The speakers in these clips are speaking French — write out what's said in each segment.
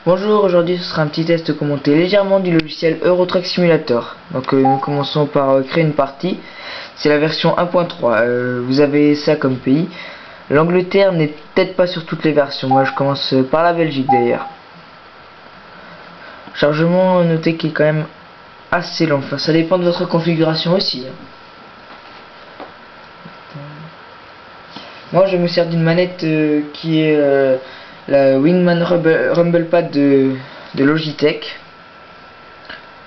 Bonjour, aujourd'hui ce sera un petit test commenté légèrement du logiciel Euro Truck Simulator. Donc nous commençons par créer une partie. C'est la version 1.3. Vous avez ça comme pays. L'Angleterre n'est peut-être pas sur toutes les versions. Moi je commence par la Belgique d'ailleurs. Chargement, notez qu'il est quand même assez lent. Enfin, ça dépend de votre configuration aussi. Moi je me sers d'une manette qui est la Wingman Rumble Pad de Logitech.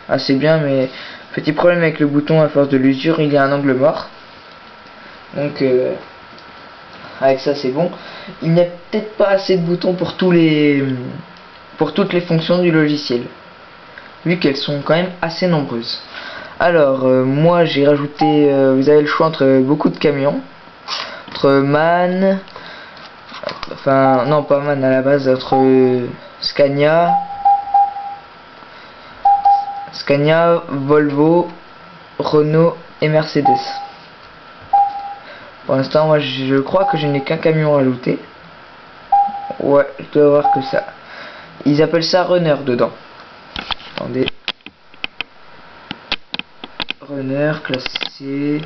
Assez bien, mais petit problème avec le bouton, à force de l'usure il y a un angle mort. Donc avec ça c'est bon. Il n'y a peut-être pas assez de boutons pour toutes les fonctions du logiciel, vu qu'elles sont quand même assez nombreuses. Alors moi j'ai rajouté, vous avez le choix entre beaucoup de camions, entre MAN, enfin non pas MAN à la base, entre Scania, Volvo, Renault et Mercedes. Pour l'instant moi je crois que je n'ai qu'un camion rajouté. Ouais, je dois avoir que ça. Ils appellent ça runner dedans. Attendez. Runner, classé.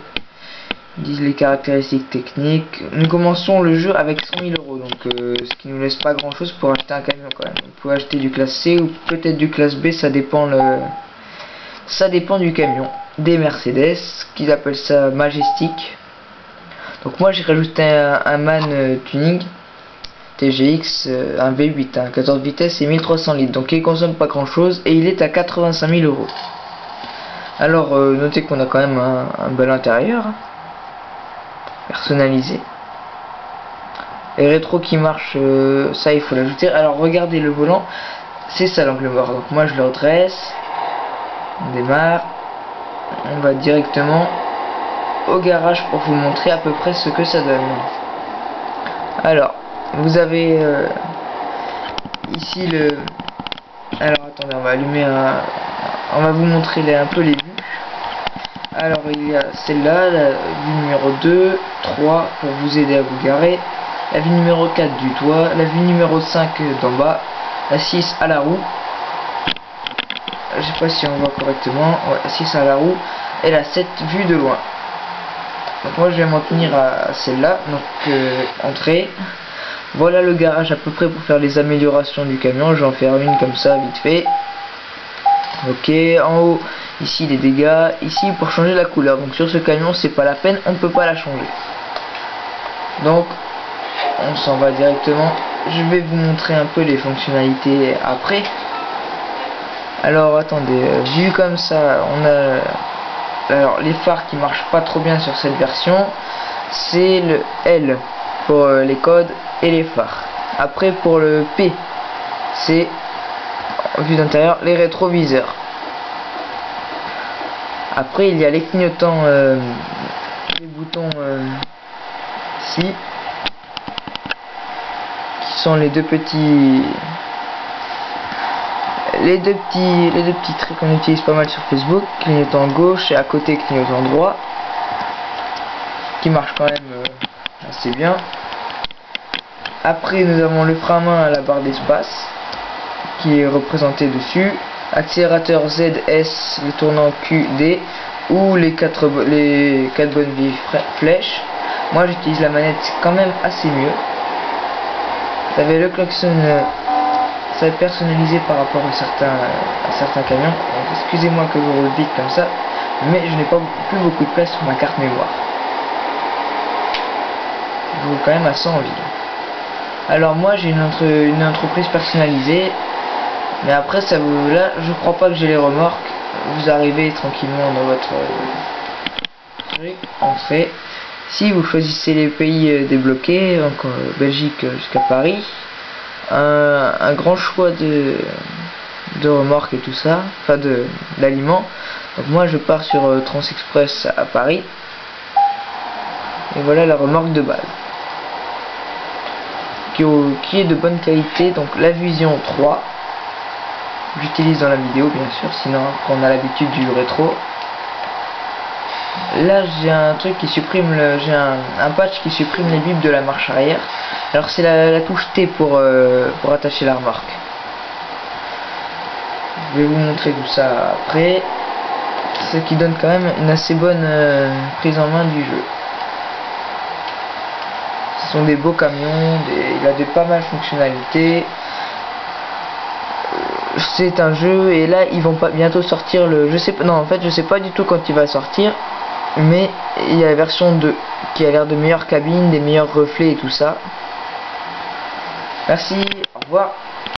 Ils disent les caractéristiques techniques. Nous commençons le jeu avec 100 000 €. Donc ce qui nous laisse pas grand chose pour acheter un camion quand même. Vous pouvez acheter du classe C ou peut-être du classe B, ça dépend du camion. Des Mercedes, qu'ils appellent ça Majestic. Donc moi j'ai rajouté un MAN tuning TGX, un V8, 14 vitesses et 1300 litres, donc il consomme pas grand chose et il est à 85 000 €. Alors notez qu'on a quand même un bel intérieur personnalisé, et rétro qui marche, ça il faut l'ajouter. Alors regardez le volant, c'est ça l'angle mort, donc moi je le redresse, on démarre, on va directement au garage pour vous montrer à peu près ce que ça donne. Alors vous avez ici le... Alors attendez, on va allumer on va vous montrer un peu les vues. Alors il y a celle-là, la vue numéro 2, 3 pour vous aider à vous garer, la vue numéro 4 du toit, la vue numéro 5 d'en bas, la 6 à la roue, je sais pas si on voit correctement, ouais, la 6 à la roue, et la 7 vue de loin. Donc moi je vais m'en tenir à celle-là, donc entrée. Voilà le garage à peu près pour faire les améliorations du camion. Je vais en faire une comme ça vite fait. Ok, en haut ici les dégâts, ici pour changer la couleur. Donc sur ce camion c'est pas la peine, on ne peut pas la changer. Donc on s'en va directement. Je vais vous montrer un peu les fonctionnalités après. Alors attendez, vu comme ça, on a alors les phares qui marchent pas trop bien sur cette version. C'est le L pour les codes et les phares. Après pour le P, c'est vue d'intérieur, les rétroviseurs. Après il y a les clignotants, les boutons ici, qui sont les deux petits traits qu'on utilise pas mal sur Facebook. Clignotant gauche et à côté clignotant droit, qui marche quand même assez bien. Après nous avons le frein à main à la barre d'espace qui est représenté dessus, accélérateur ZS, le tournant QD ou les 4 bonnes vieilles flèches. Moi j'utilise la manette quand même assez mieux. Vous avez le klaxon, ça va être personnalisé par rapport à certains camions. Excusez-moi que je roule vite comme ça, mais je n'ai pas plus beaucoup de place sur ma carte mémoire. Je roule quand même à 100 en ville. Alors moi j'ai une entreprise personnalisée, mais après ça vous, là je crois pas que j'ai les remorques. Vous arrivez tranquillement dans votre entrée. Si vous choisissez les pays débloqués, donc Belgique jusqu'à Paris, un grand choix de remorques et tout ça, enfin d'aliments. Donc moi je pars sur Transexpress à Paris, et voilà la remorque de base qui est de bonne qualité. Donc la Vision 3, j'utilise dans la vidéo bien sûr, sinon on a l'habitude du rétro. Là j'ai un truc qui supprime j'ai un patch qui supprime les bips de la marche arrière. Alors c'est la touche T pour attacher la remorque. Je vais vous montrer tout ça après. Ce qui donne quand même une assez bonne prise en main du jeu. Ce sont des beaux camions, il a pas mal de fonctionnalités. C'est un jeu et là ils vont pas bientôt sortir le, je sais pas, non en fait je sais pas du tout quand il va sortir, mais il y a la version 2 qui a l'air de meilleure cabine, des meilleurs reflets et tout ça. Merci, au revoir.